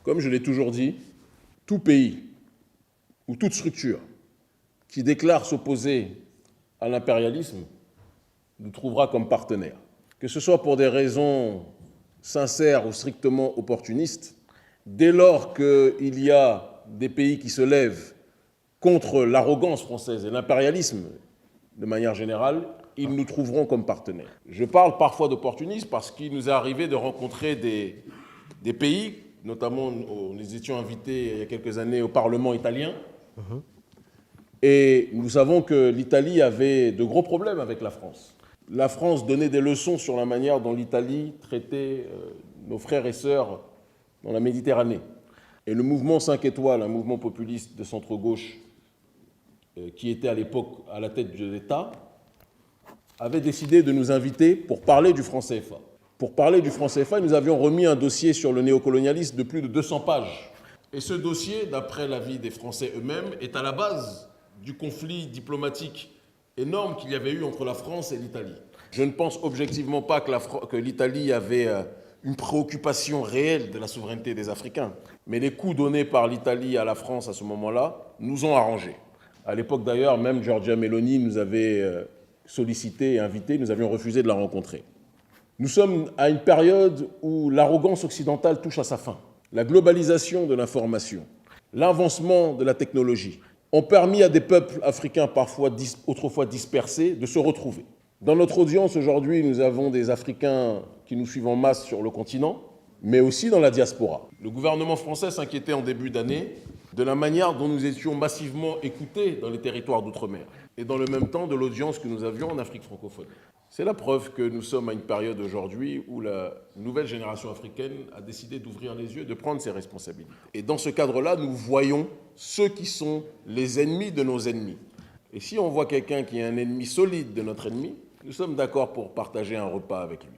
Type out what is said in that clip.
Comme je l'ai toujours dit, tout pays ou toute structure qui déclare s'opposer à l'impérialisme nous trouvera comme partenaires. Que ce soit pour des raisons sincères ou strictement opportunistes, dès lors qu'il y a des pays qui se lèvent contre l'arrogance française et l'impérialisme de manière générale, ils nous trouveront comme partenaires. Je parle parfois d'opportunisme parce qu'il nous est arrivé de rencontrer des pays, notamment nous étions invités il y a quelques années au Parlement italien, et nous savons que l'Italie avait de gros problèmes avec la France. La France donnait des leçons sur la manière dont l'Italie traitait nos frères et sœurs dans la Méditerranée. Et le mouvement 5 étoiles, un mouvement populiste de centre-gauche qui était à l'époque à la tête de l'État, avait décidé de nous inviter pour parler du franc CFA. Pour parler du franc CFA, nous avions remis un dossier sur le néocolonialisme de plus de 200 pages. Et ce dossier, d'après l'avis des Français eux-mêmes, est à la base du conflit diplomatique énorme qu'il y avait eu entre la France et l'Italie. Je ne pense objectivement pas que l'Italie avait une préoccupation réelle de la souveraineté des Africains. Mais les coups donnés par l'Italie à la France à ce moment-là nous ont arrangés. À l'époque d'ailleurs, même Giorgia Meloni nous avait sollicité et invité, nous avions refusé de la rencontrer. Nous sommes à une période où l'arrogance occidentale touche à sa fin. La globalisation de l'information, l'avancement de la technologie ont permis à des peuples africains autrefois dispersés de se retrouver. Dans notre audience aujourd'hui, nous avons des Africains qui nous suivent en masse sur le continent, mais aussi dans la diaspora. Le gouvernement français s'inquiétait en début d'année de la manière dont nous étions massivement écoutés dans les territoires d'outre-mer et dans le même temps de l'audience que nous avions en Afrique francophone. C'est la preuve que nous sommes à une période aujourd'hui où la nouvelle génération africaine a décidé d'ouvrir les yeux, de prendre ses responsabilités. Et dans ce cadre-là, nous voyons ceux qui sont les ennemis de nos ennemis. Et si on voit quelqu'un qui est un ennemi solide de notre ennemi, nous sommes d'accord pour partager un repas avec lui.